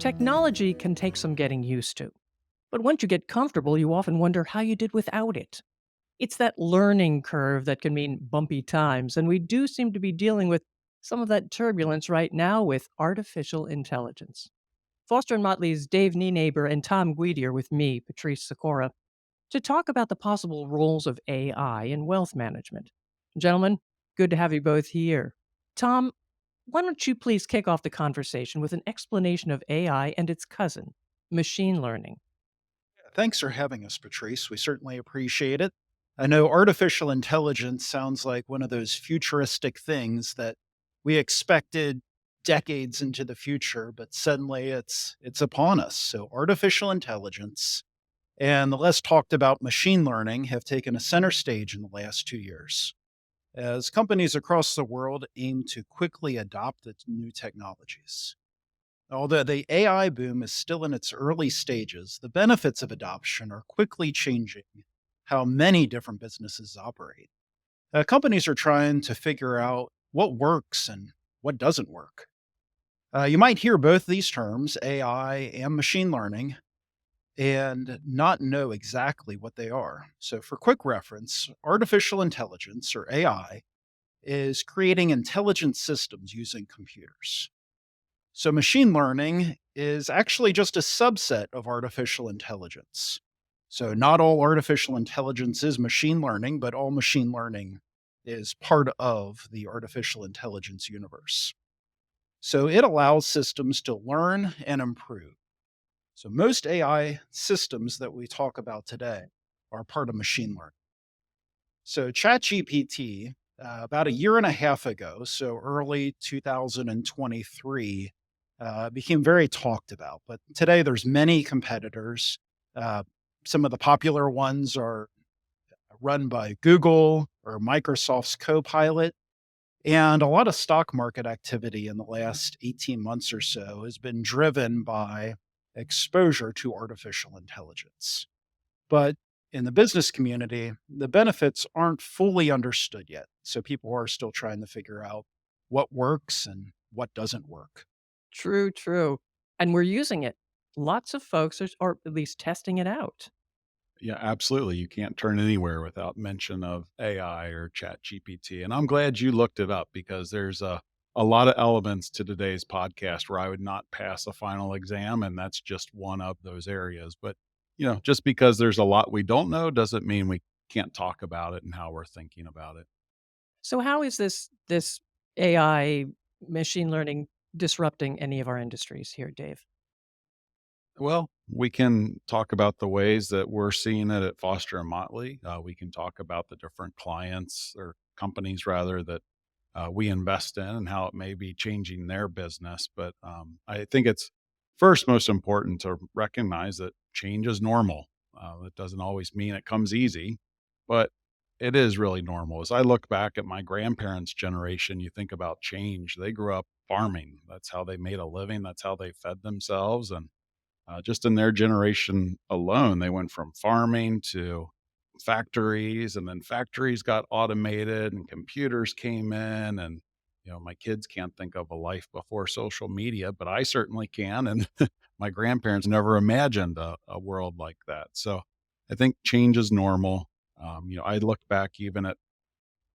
Technology can take some getting used to, but once you get comfortable, you often wonder how you did without it. It's that learning curve that can mean bumpy times, and we do seem to be dealing with some of that turbulence right now with artificial intelligence. Foster and Motley's Dave Nienaber and Tom Guidi are with me, Patrice Sikora, to talk about the possible roles of AI in wealth management. Gentlemen, good to have you both here. Tom, why don't you please kick off the conversation with an explanation of AI and its cousin, machine learning? Thanks for having us, Patrice. We certainly appreciate it. I know artificial intelligence sounds like one of those futuristic things that we expected decades into the future, but suddenly it's upon us. So artificial intelligence and the less talked about machine learning have taken a center stage in the last 2 years as companies across the world aim to quickly adopt its new technologies. Although the AI boom is still in its early stages, the benefits of adoption are quickly changing how many different businesses operate. Companies are trying to figure out what works and what doesn't work. You might hear both these terms, AI and machine learning, and not know exactly what they are. So, for quick reference, artificial intelligence, or AI, is creating intelligent systems using computers. So, machine learning is actually just a subset of artificial intelligence. So, not all artificial intelligence is machine learning, but all machine learning is part of the artificial intelligence universe. So, it allows systems to learn and improve. So, most AI systems that we talk about today are part of machine learning. So, ChatGPT, about a year and a half ago, so early 2023, became very talked about. But today, there's many competitors. Uh, some of the popular ones are run by Google or Microsoft's Copilot. And a lot of stock market activity in the last 18 months or so has been driven by exposure to artificial intelligence. But in the business community, the benefits aren't fully understood yet. So people are still trying to figure out what works and what doesn't work. True, true. And we're using it. Lots of folks are, or at least testing it out. Yeah, absolutely. You can't turn anywhere without mention of AI or Chat GPT. And I'm glad you looked it up because there's a lot of elements to today's podcast where I would not pass a final exam. And that's just one of those areas. But, just because there's a lot we don't know doesn't mean we can't talk about it and how we're thinking about it. So how is this AI machine learning disrupting any of our industries here, Dave? Well, we can talk about the ways that we're seeing it at Foster and Motley. We can talk about the different clients or companies rather that we invest in and how it may be changing their business. But I think it's first most important to recognize that change is normal. It doesn't always mean it comes easy, but it is really normal. As I look back at my grandparents' generation, you think about change. They grew up farming. That's how they made a living. That's how they fed themselves. And just in their generation alone, they went from farming to factories, and then factories got automated and computers came in. And, my kids can't think of a life before social media, but I certainly can. And my grandparents never imagined a world like that. So I think change is normal. I look back even at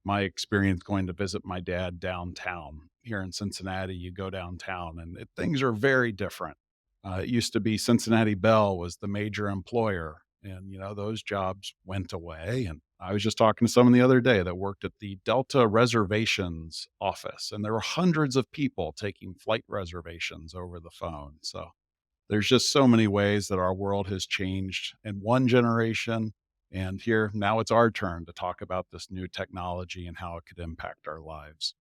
my experience going to visit my dad downtown here in Cincinnati. You go downtown and things are very different. It used to be Cincinnati Bell was the major employer, and those jobs went away. And I was just talking to someone the other day that worked at the Delta reservations office, and there were hundreds of people taking flight reservations over the phone. So there's just so many ways that our world has changed in one generation. And here now it's our turn to talk about this new technology and how it could impact our lives.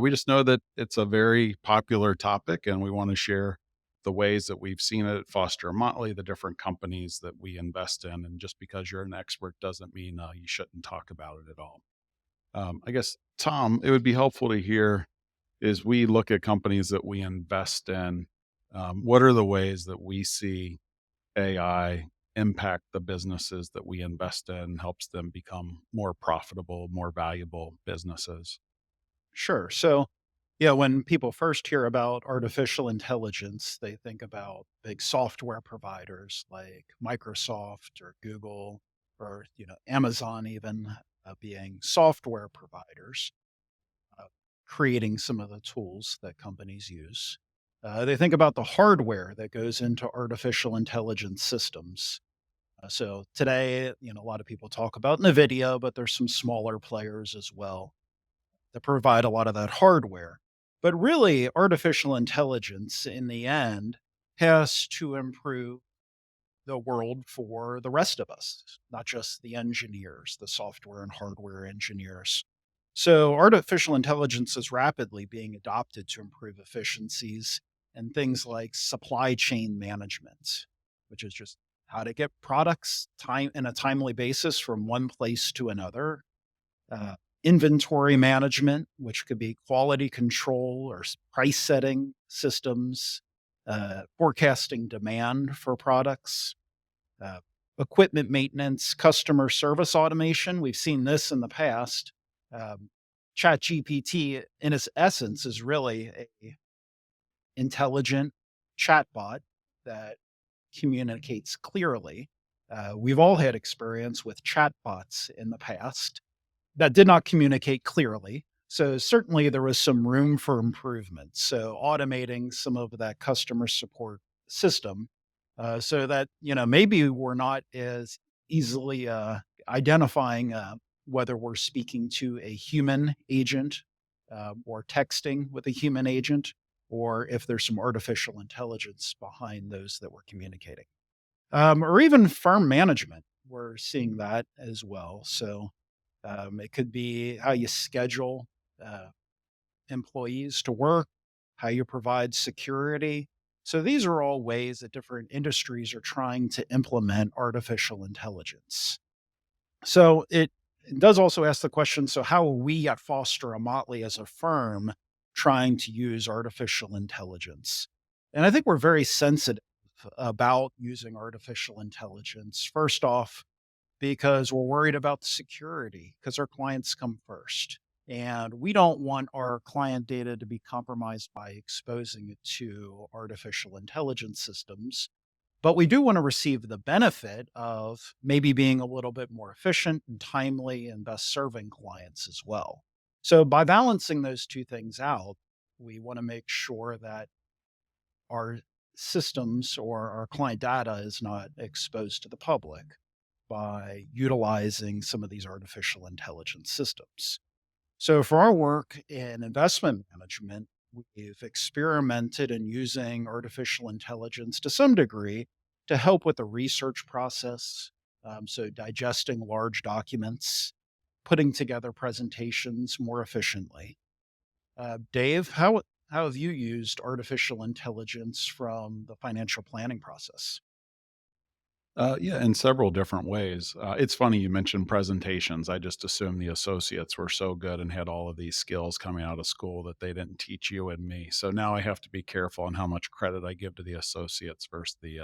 We just know that it's a very popular topic, and we want to share the ways that we've seen it at Foster and Motley, the different companies that we invest in. And just because you're an expert doesn't mean you shouldn't talk about it at all. I guess, Tom, it would be helpful to hear as we look at companies that we invest in, what are the ways that we see AI impact the businesses that we invest in, helps them become more profitable, more valuable businesses? Sure. So Yeah, when people first hear about artificial intelligence, they think about big software providers like Microsoft or Google or Amazon even being software providers, uh, creating some of the tools that companies use. They think about the hardware that goes into artificial intelligence systems. So today, a lot of people talk about NVIDIA, but there's some smaller players as well that provide a lot of that hardware. But really, artificial intelligence in the end has to improve the world for the rest of us, not just the engineers, the software and hardware engineers. So, artificial intelligence is rapidly being adopted to improve efficiencies and things like supply chain management, which is just how to get products time in a timely basis from one place to another, uh, inventory management, which could be quality control or price setting systems, forecasting demand for products, uh, equipment maintenance, customer service automation. We've seen this in the past. Um, Chat GPT, in its essence, is really a intelligent chatbot that communicates clearly. We've all had experience with chatbots in the past that did not communicate clearly. So certainly there was some room for improvement. So automating some of that customer support system, so that maybe we're not as easily identifying whether we're speaking to a human agent or texting with a human agent, or if there's some artificial intelligence behind those that we're communicating, or even firm management. We're seeing that as well. So it could be how you schedule uh, employees to work, how you provide security. So these are all ways that different industries are trying to implement artificial intelligence. So it does also ask the question, so how are we at Foster and Motley as a firm trying to use artificial intelligence? And I think we're very sensitive about using artificial intelligence. First off, because we're worried about the security because our clients come first. And we don't want our client data to be compromised by exposing it to artificial intelligence systems. But we do want to receive the benefit of maybe being a little bit more efficient and timely and best serving clients as well. So by balancing those two things out, we want to make sure that our systems or our client data is not exposed to the public by utilizing some of these artificial intelligence systems. So, for our work in investment management, we've experimented in using artificial intelligence to some degree to help with the research process. So, digesting large documents, putting together presentations more efficiently. Dave, how have you used artificial intelligence from the financial planning process? Yeah, in several different ways. It's funny you mentioned presentations. I just assumed the associates were so good and had all of these skills coming out of school that they didn't teach you and me. So now I have to be careful on how much credit I give to the associates versus the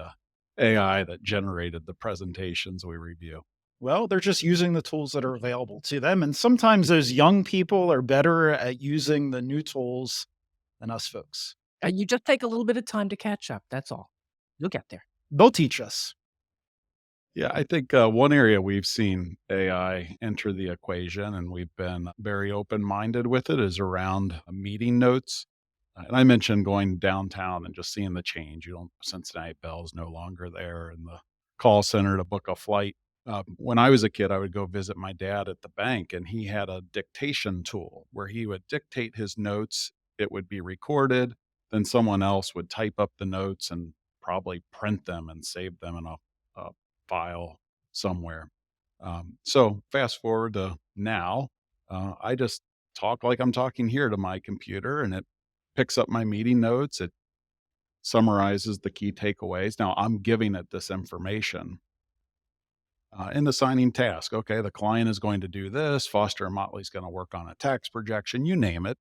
AI that generated the presentations we review. Well, they're just using the tools that are available to them. And sometimes those young people are better at using the new tools than us folks. You just take a little bit of time to catch up, that's all. You'll get there. They'll teach us. Yeah, I think one area we've seen AI enter the equation and we've been very open minded with it is around meeting notes. And I mentioned going downtown and just seeing the change. You don't, Cincinnati Bell's no longer there in the call center to book a flight. When I was a kid, I would go visit my dad at the bank, and he had a dictation tool where he would dictate his notes. It would be recorded. Then someone else would type up the notes and probably print them and save them in a file somewhere. So fast forward to now, I just talk like I'm talking here to my computer, and it picks up my meeting notes. It summarizes the key takeaways. Now I'm giving it this information in the signing task. Okay, the client is going to do this. Foster and Motley's going to work on a tax projection. You name it.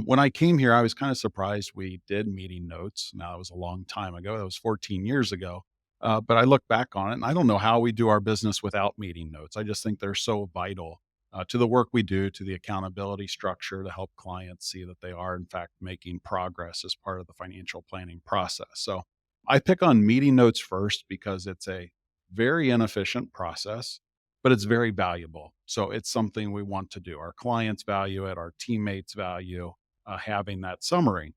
When I came here, I was kind of surprised we did meeting notes. Now, it was a long time ago. That was 14 years ago. But I look back on it, and I don't know how we do our business without meeting notes. I just think they're so vital to the work we do, to the accountability structure to help clients see that they are, in fact, making progress as part of the financial planning process. So I pick on meeting notes first because it's a very inefficient process, but it's very valuable. So it's something we want to do. Our clients value it, our teammates value having that summary.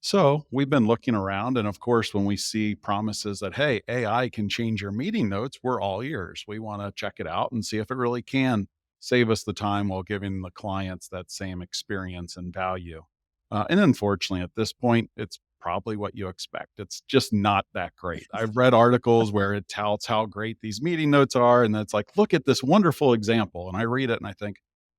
So we've been looking around. And of course, when we see promises that, hey, AI can change your meeting notes, we're all ears. We want to check it out and see if it really can save us the time while giving the clients that same experience and value. And unfortunately, at this point, it's probably what you expect. It's just not that great. I've read articles where it touts how great these meeting notes are. And it's like, look at this wonderful example. And I read it and I think,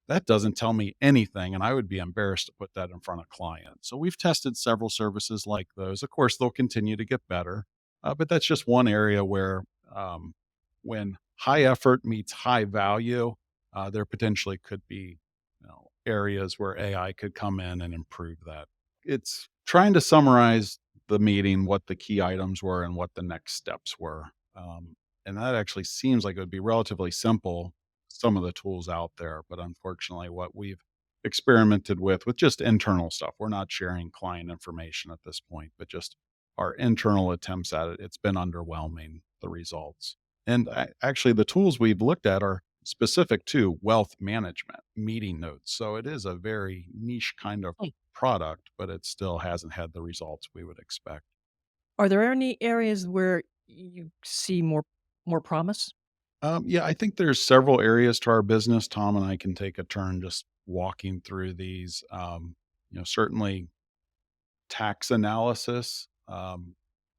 that doesn't tell me anything, and I would be embarrassed to put that in front of clients. So we've tested several services like those. Of course, they'll continue to get better, but that's just one area where um, when high effort meets high value, there potentially could be areas where AI could come in and improve that. It's trying to summarize the meeting, what the key items were, and what the next steps were. And that actually seems like it would be relatively simple, some of the tools out there, but unfortunately, what we've experimented with just internal stuff. We're not sharing client information at this point, but just our internal attempts at it. It's been underwhelming, the results. And actually, the tools we've looked at are specific to wealth management, meeting notes. So it is a very niche kind of Hmm. product, but it still hasn't had the results we would expect. Are there any areas where you see more promise? Yeah, I think there's several areas to our business. Tom and I can take a turn just walking through these. Certainly tax analysis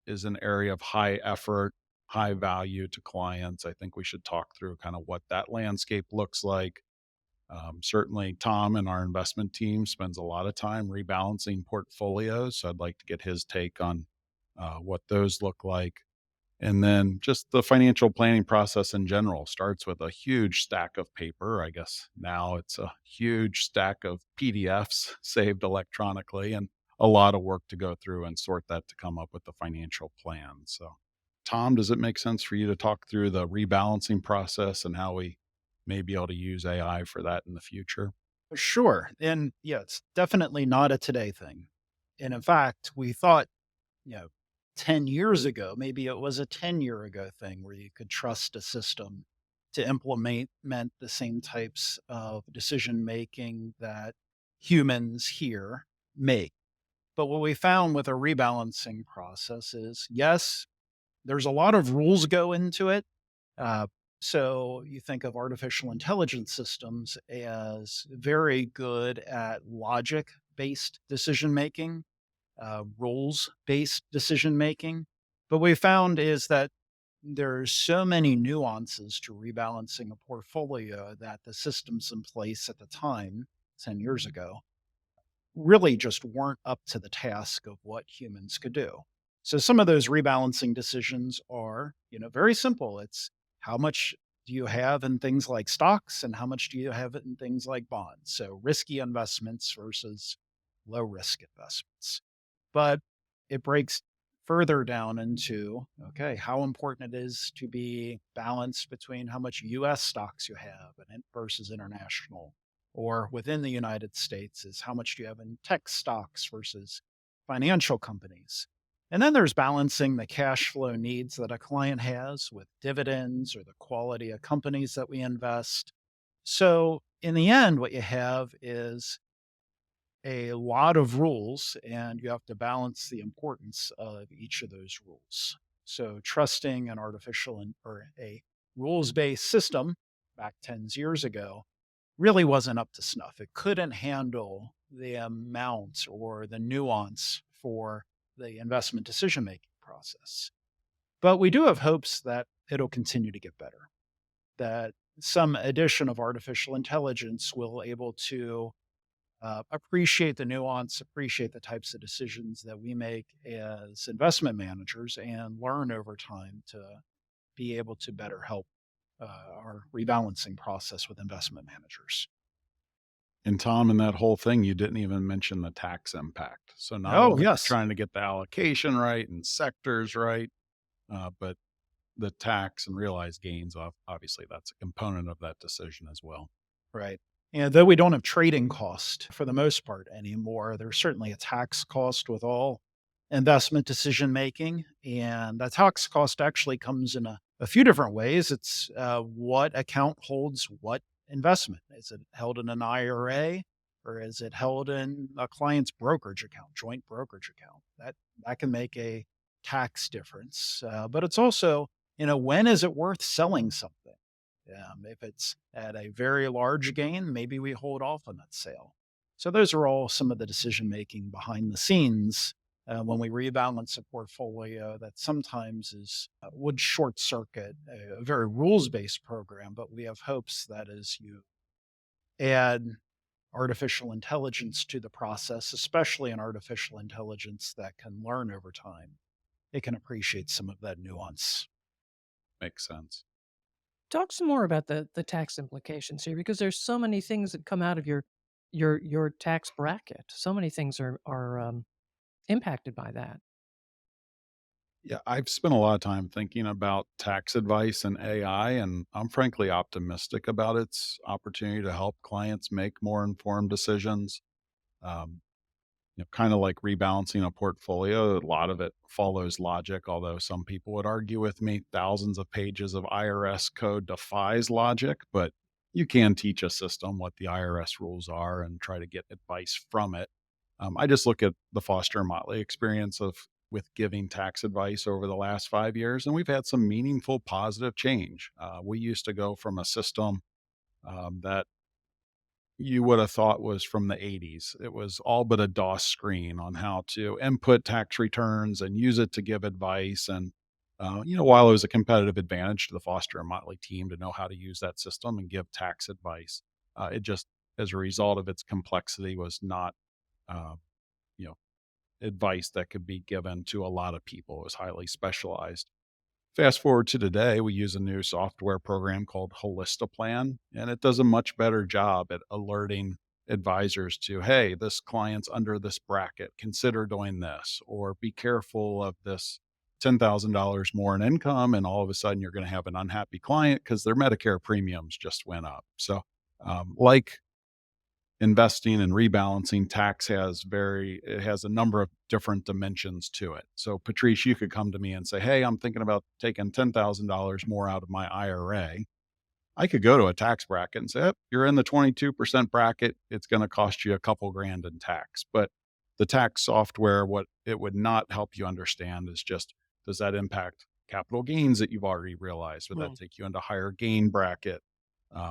is an area of high effort, high value to clients. I think we should talk through kind of what that landscape looks like. Certainly, Tom and our investment team spends a lot of time rebalancing portfolios. So I'd like to get his take on what those look like. And then just the financial planning process in general starts with a huge stack of paper. I guess now it's a huge stack of PDFs saved electronically and a lot of work to go through and sort that to come up with the financial plan. So, Tom, does it make sense for you to talk through the rebalancing process and how we may be able to use AI for that in the future? Sure. And yeah, it's definitely not a today thing. And in fact, we thought, you know, 10 years ago, maybe it was a 10-year ago thing where you could trust a system to implement the same types of decision making that humans here make. But what we found with a rebalancing process is yes, there's a lot of rules go into it. Uh, so you think of artificial intelligence systems as very good at logic based decision making, rules based decision making. But what we found is that there's so many nuances to rebalancing a portfolio that the systems in place at the time, 10 years ago, really just weren't up to the task of what humans could do. So some of those rebalancing decisions are, very simple. It's how much do you have in things like stocks and how much do you have in things like bonds? So risky investments versus low risk investments. But it breaks further down into, okay, how important it is to be balanced between how much US stocks you have and versus international, or within the United States is how much do you have in tech stocks versus financial companies. And then there's balancing the cash flow needs that a client has with dividends or the quality of companies that we invest. So in the end, what you have is a lot of rules, and you have to balance the importance of each of those rules. So, trusting an or a rules based system back 10 years ago really wasn't up to snuff. It couldn't handle the amount or the nuance for the investment decision making process. But we do have hopes that it'll continue to get better, that some addition of artificial intelligence will able to appreciate the nuance, appreciate the types of decisions that we make as investment managers, and learn over time to be able to better help our rebalancing process with investment managers. And Tom, in that whole thing, you didn't even mention the tax impact. So not Oh, only are we yes. trying to get the allocation right and sectors right, but the tax and realized gains, obviously, that's a component of that decision as well. Right. And though we don't have trading cost for the most part anymore, there's certainly a tax cost with all investment decision making. And that tax cost actually comes in a few different ways. It's what account holds what investment. Is it held in an IRA or is it held in a client's brokerage account, joint brokerage account? That can make a tax difference. But it's also, when is it worth selling something? If it's at a very large gain, maybe we hold off on that sale. So those are all some of the decision making behind the scenes when we rebalance a portfolio that sometimes would short circuit a very rules based program. But we have hopes that as you add artificial intelligence to the process, especially an artificial intelligence that can learn over time, it can appreciate some of that nuance. Makes sense. Talk some more about the tax implications here, because there's so many things that come out of your tax bracket. So many things are impacted by that. Yeah, I've spent a lot of time thinking about tax advice and AI, and I'm frankly optimistic about its opportunity to help clients make more informed decisions. Um, kind of like rebalancing a portfolio, a lot of it follows logic, although some people would argue with me thousands of pages of IRS code defies logic, but you can teach a system what the IRS rules are and try to get advice from it. I just look at the Foster and Motley experience of with giving tax advice over the last 5 years, and we've had some meaningful positive change. We used to go from a system that you would have thought was from the 80s. It was all but a DOS screen on how to input tax returns and use it to give advice. And, while it was a competitive advantage to the Foster and Motley team to know how to use that system and give tax advice, it just, as a result of its complexity, was not, uh, you know, advice that could be given to a lot of people. It was highly specialized. Fast forward to today, we use a new software program called Plan, and it does a much better job at alerting advisors to, hey, this client's under this bracket, consider doing this, or be careful of this $10,000 more in income. And all of a sudden, you're going to have an unhappy client because their Medicare premiums just went up. So, like investing and rebalancing, tax it has a number of different dimensions to it. So Patrice, you could come to me and say, hey, I'm thinking about taking $10,000 more out of my IRA. I could go to a tax bracket and say, "Yep, you're in the 22% bracket. It's going to cost you a couple grand in tax." But the tax software, what it would not help you understand is just, does that impact capital gains that you've already realized? Would that Mm. take you into higher gain bracket?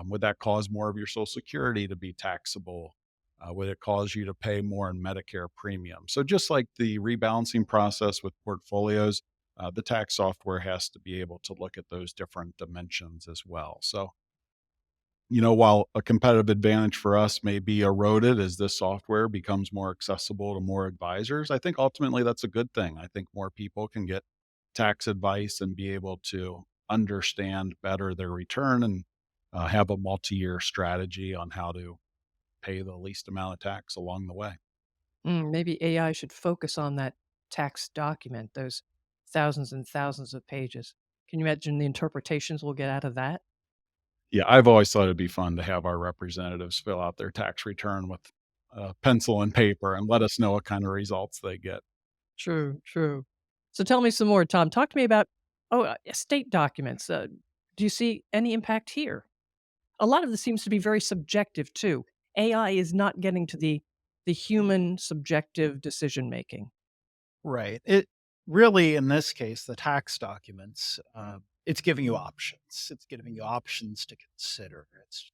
Would that cause more of your Social Security to be taxable? Would it cause you to pay more in Medicare premium? So just like the rebalancing process with portfolios, the tax software has to be able to look at those different dimensions as well. So, while a competitive advantage for us may be eroded as this software becomes more accessible to more advisors, I think ultimately that's a good thing. I think more people can get tax advice and be able to understand better their return and have a multi year strategy on how to pay the least amount of tax along the way. Maybe AI should focus on that tax document, those thousands and thousands of pages. Can you imagine the interpretations we'll get out of that? Yeah, I've always thought it'd be fun to have our representatives fill out their tax return with pencil and paper and let us know what kind of results they get. True, true. So tell me some more, Tom. Talk to me about estate documents. Do you see any impact here? A lot of this seems to be very subjective too. AI is not getting to the human subjective decision making. Right. It really, in this case, the tax documents, it's giving you options. It's giving you options to consider. It's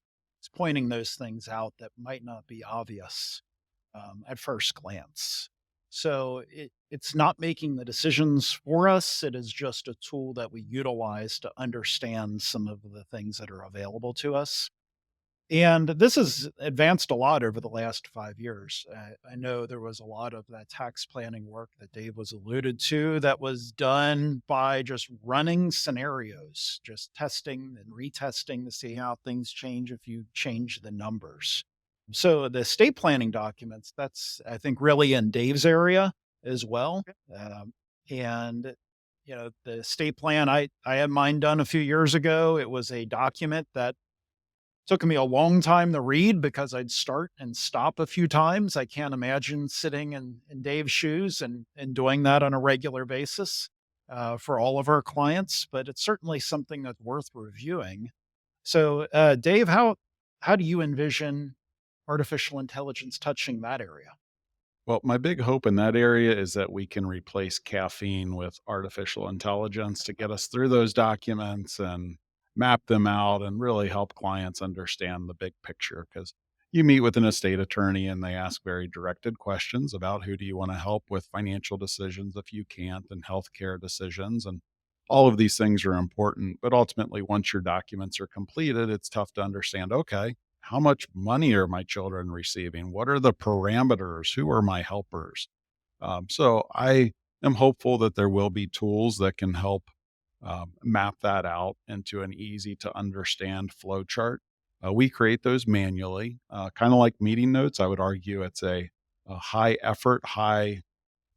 pointing those things out that might not be obvious at first glance. So it's not making the decisions for us. It is just a tool that we utilize to understand some of the things that are available to us. And this has advanced a lot over the last 5 years. I know there was a lot of that tax planning work that Dave was alluded to that was done by just running scenarios, just testing and retesting to see how things change if you change the numbers. So the estate planning documents, that's I think really in Dave's area as well. And the estate plan, I had mine done a few years ago. It was a document that Took me a long time to read because I'd start and stop a few times. I can't imagine sitting in Dave's shoes and doing that on a regular basis for all of our clients, but it's certainly something that's worth reviewing. So, Dave, how do you envision artificial intelligence touching that area? Well, my big hope in that area is that we can replace caffeine with artificial intelligence to get us through those documents and map them out and really help clients understand the big picture. Because you meet with an estate attorney and they ask very directed questions about who do you want to help with financial decisions if you can't, and healthcare decisions. And all of these things are important. But ultimately, once your documents are completed, it's tough to understand, okay, how much money are my children receiving? What are the parameters? Who are my helpers? So I am hopeful that there will be tools that can help map that out into an easy to understand flow chart. We create those manually, kind of like meeting notes. I would argue it's a high effort, high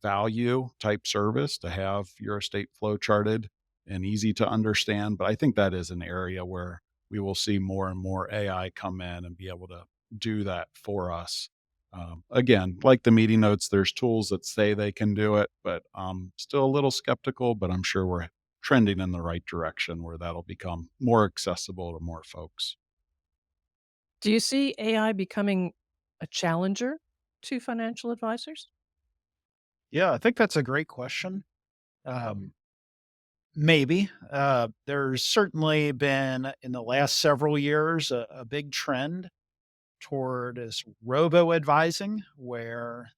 value type service to have your estate flow charted and easy to understand. But I think that is an area where we will see more and more AI come in and be able to do that for us. Again, like the meeting notes, there's tools that say they can do it, but I'm still a little skeptical, but I'm sure we're trending in the right direction where that'll become more accessible to more folks. Do you see AI becoming a challenger to financial advisors? Yeah, I think that's a great question. Um, Maybe. There's certainly been in the last several years a big trend toward is robo advising, where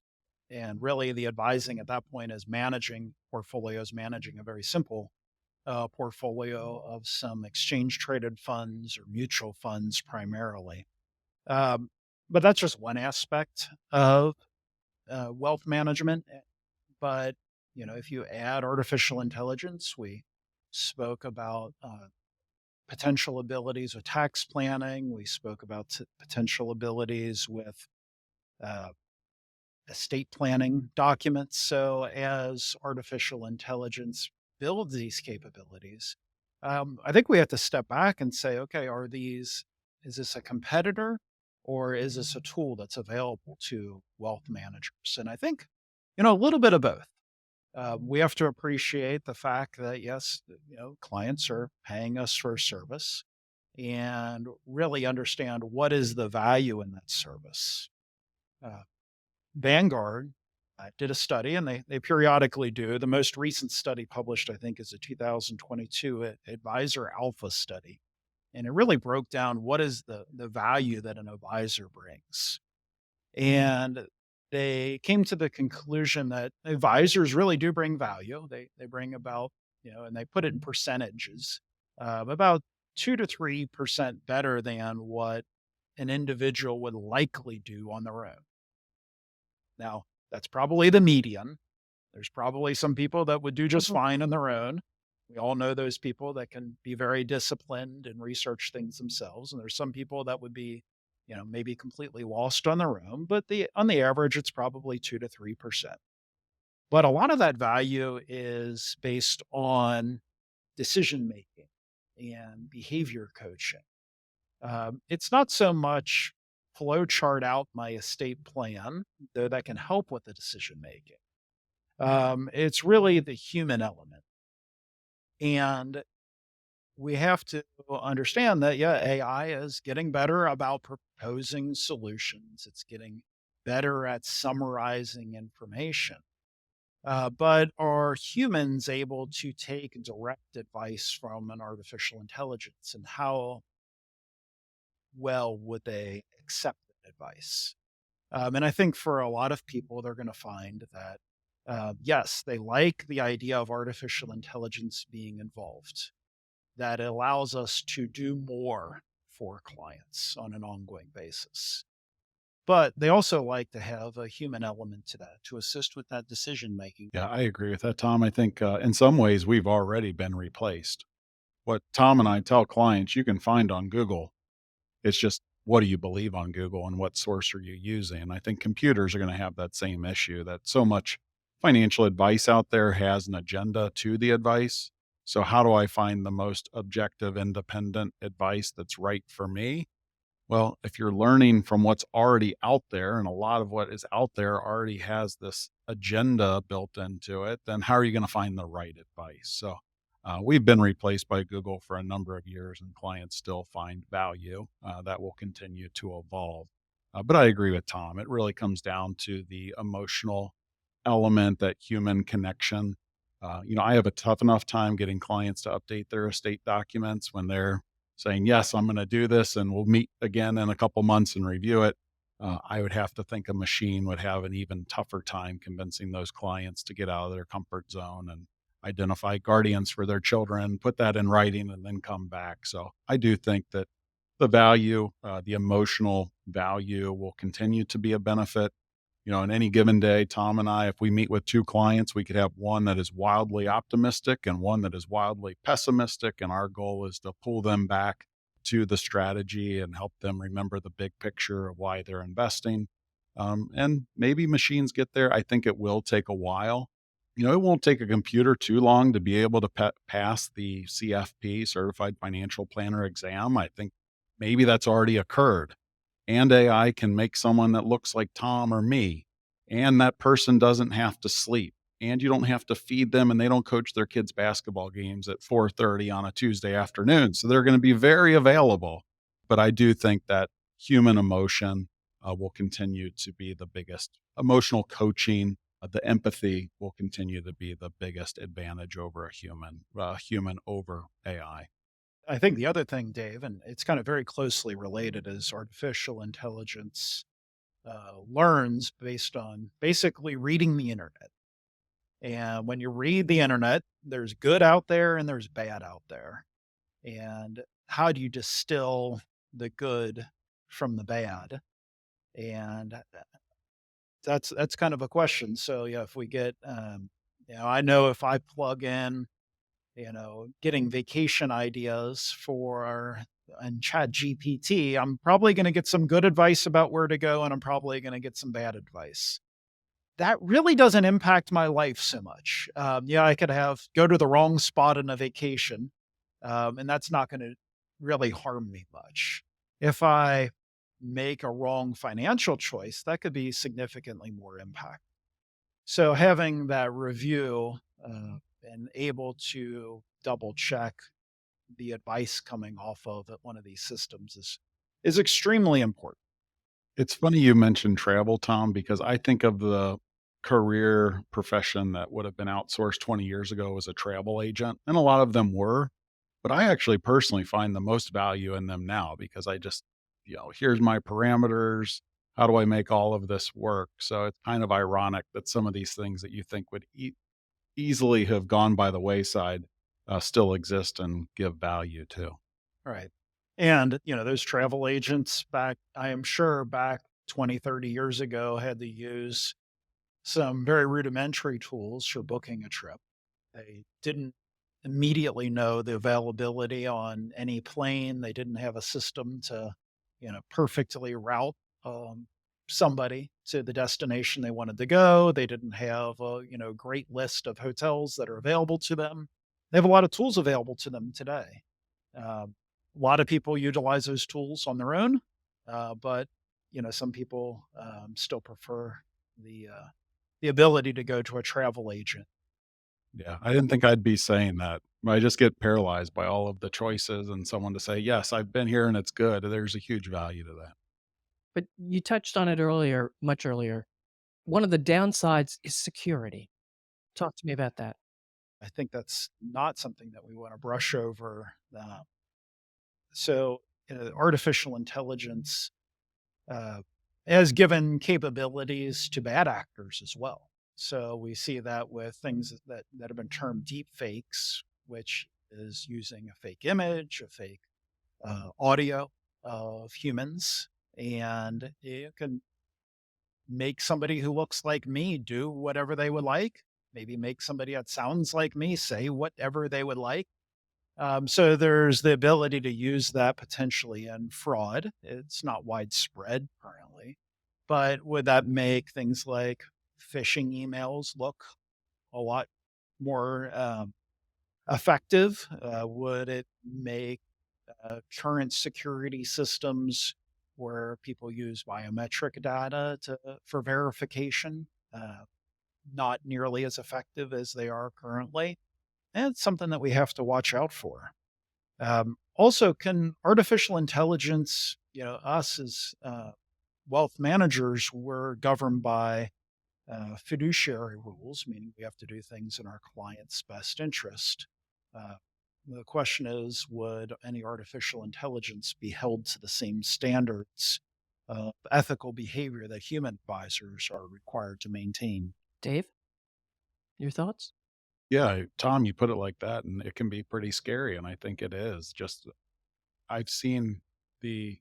and really the advising at that point is managing portfolios, managing a very simple portfolio of some exchange traded funds or mutual funds primarily. Um, but that's just one aspect of wealth management. But if you add artificial intelligence, we spoke about potential abilities with tax planning. We spoke about potential abilities with uh, estate planning documents. So, as artificial intelligence builds these capabilities, I think we have to step back and say, okay, is this a competitor or is this a tool that's available to wealth managers? And I think, a little bit of both. We have to appreciate the fact that, yes, clients are paying us for a service and really understand what is the value in that service. Uh, Vanguard did a study, and they periodically do. The most recent study published, I think, is a 2022 Advisor Alpha study, and it really broke down what is the value that an advisor brings. And they came to the conclusion that advisors really do bring value. They bring about, and they put it in percentages, about 2 to 3% better than what an individual would likely do on their own. Now, that's probably the median. There's probably some people that would do just Mhm. fine on their own. We all know those people that can be very disciplined and research things themselves. And there's some people that would be, maybe completely lost on their own. But on the average, it's probably 2 to 3%. But a lot of that value is based on decision making and behavior coaching. It's not so much flow chart out my estate plan, though that can help with the decision making. It's really the human element. And we have to understand that, yeah, AI is getting better about proposing solutions, it's getting better at summarizing information. But are humans able to take direct advice from an artificial intelligence, and how well would they accept that advice? And I think for a lot of people, they're going to find that, yes, they like the idea of artificial intelligence being involved, that it allows us to do more for clients on an ongoing basis. But they also like to have a human element to that to assist with that decision making. Yeah, I agree with that, Tom. I think in some ways we've already been replaced. What Tom and I tell clients you can find on Google. It's just what do you believe on Google and what source are you using? And I think computers are going to have that same issue that so much financial advice out there has an agenda to the advice. So how do I find the most objective, independent advice that's right for me? Well, if you're learning from what's already out there, and a lot of what is out there already has this agenda built into it, then how are you going to find the right advice? So, we've been replaced by Google for a number of years, and clients still find value. That will continue to evolve. But I agree with Tom. It really comes down to the emotional element, that human connection. I have a tough enough time getting clients to update their estate documents when they're saying, "Yes, I'm gonna do this, and we'll meet again in a couple months and review it." I would have to think a machine would have an even tougher time convincing those clients to get out of their comfort zone and identify guardians for their children, put that in writing, and then come back. So I do think that the value, the emotional value will continue to be a benefit. In any given day, Tom and I, if we meet with 2 clients, we could have one that is wildly optimistic and one that is wildly pessimistic, and our goal is to pull them back to the strategy and help them remember the big picture of why they're investing. And maybe machines get there. I think it will take a while. It won't take a computer too long to be able to pass the CFP, Certified Financial Planner exam. I think maybe that's already occurred, and AI can make someone that looks like Tom or me, and that person doesn't have to sleep, and you don't have to feed them, and they don't coach their kids' basketball games at 4:30 on a Tuesday afternoon, so they're gonna be very available. But I do think that human emotion, will continue to be the biggest emotional coaching, the empathy will continue to be the biggest advantage over a human over AI. I think the other thing, Dave, and it's kind of very closely related, is artificial intelligence learns based on basically reading the internet. And when you read the internet, there's good out there and there's bad out there. And how do you distill the good from the bad? And that's kind of a question. So yeah, if we get, I know if I plug in, getting vacation ideas for and Chat GPT, I'm probably going to get some good advice about where to go, and I'm probably going to get some bad advice. That really doesn't impact my life so much. Yeah, I could have go to the wrong spot on a vacation, and that's not going to really harm me much. If I make a wrong financial choice, that could be significantly more impact. So having that review and able to double check the advice coming off of one of these systems is extremely important. It's funny you mentioned travel, Tom, because I think of the career profession that would have been outsourced 20 years ago as a travel agent, and a lot of them were. But I actually personally find the most value in them now because I just, here's my parameters. How do I make all of this work? So it's kind of ironic that some of these things that you think would easily have gone by the wayside still exist and give value too. Right. And, those travel agents back, I am sure back 20, 30 years ago had to use some very rudimentary tools for booking a trip. They didn't immediately know the availability on any plane. They didn't have a system to, perfectly route um, somebody to the destination they wanted to go. They didn't have a, great list of hotels that are available to them. They have a lot of tools available to them today. A lot of people utilize those tools on their own, but some people still prefer the ability to go to a travel agent. Yeah, I didn't think I'd be saying that. I just get paralyzed by all of the choices, and someone to say, "Yes, I've been here and it's good." There's a huge value to that. But you touched on it earlier, much earlier. One of the downsides is security. Talk to me about that. I think that's not something that we want to brush over. So, artificial intelligence uh, has given capabilities to bad actors as well. So we see that with things that have been termed deep fakes, which is using a fake image, a fake audio of humans, and it can make somebody who looks like me do whatever they would like. Maybe make somebody that sounds like me say whatever they would like. So there's the ability to use that potentially in fraud. It's not widespread currently, but would that make things like phishing emails look a lot more effective? Would it make current security systems where people use biometric data for verification, not nearly as effective as they are currently. And it's something that we have to watch out for. Also, can artificial intelligence, us as wealth managers, we're governed by fiduciary rules, meaning we have to do things in our client's best interest. Uh, the question is, would any artificial intelligence be held to the same standards of ethical behavior that human advisors are required to maintain? Dave, your thoughts? Yeah, Tom, you put it like that, and it can be pretty scary. And I think it is. Just I've seen the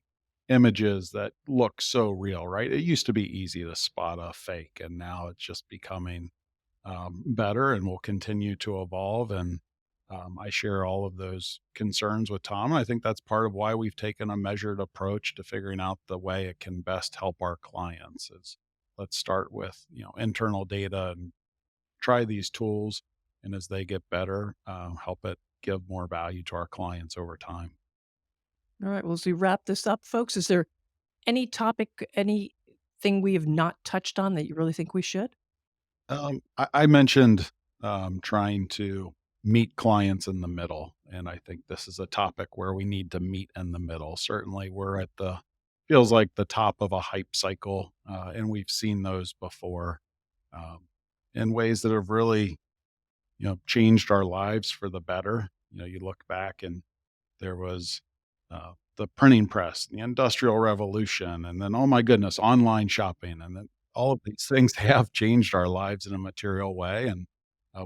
images that look so real, right? It used to be easy to spot a fake, and now it's just becoming better and will continue to evolve. And I share all of those concerns with Tom. And I think that's part of why we've taken a measured approach to figuring out the way it can best help our clients. Is let's start with internal data and try these tools, and as they get better, help it give more value to our clients over time. All right. Well, as we wrap this up, folks, is there any topic, anything we have not touched on that you really think we should? I mentioned trying to meet clients in the middle, and I think this is a topic where we need to meet in the middle. Certainly, we're at the feels like the top of a hype cycle, and we've seen those before um, in ways that have really changed our lives for the better. You look back and there was the printing press, the industrial revolution, and then, oh my goodness, online shopping. And then all of these things have changed our lives in a material way. And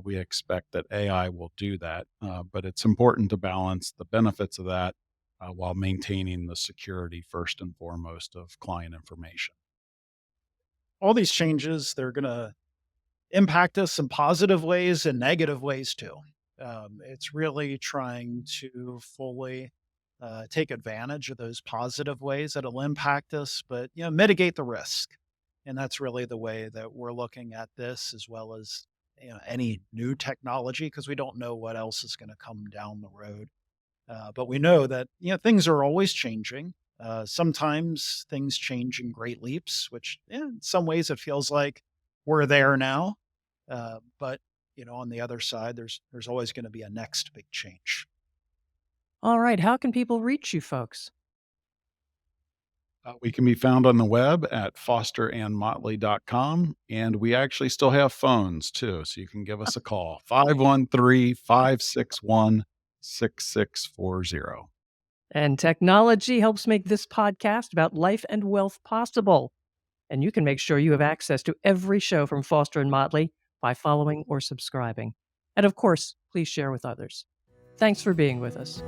we expect that AI will do that. But it's important to balance the benefits of that while maintaining the security first and foremost of client information. All these changes, they're going to impact us in positive ways and negative ways too. It's really trying to fully take advantage of those positive ways that'll impact us, but mitigate the risk. And that's really the way that we're looking at this, as well as any new technology, because we don't know what else is going to come down the road. But we know that things are always changing. Sometimes things change in great leaps, which in some ways it feels like we're there now. But on the other side, there's always going to be a next big change. All right. How can people reach you, folks? We can be found on the web at fosterandmotley.com. And we actually still have phones too. So you can give us a call 513-561-6640. And technology helps make this podcast about life and wealth possible. And you can make sure you have access to every show from Foster and Motley by following or subscribing. And of course, please share with others. Thanks for being with us.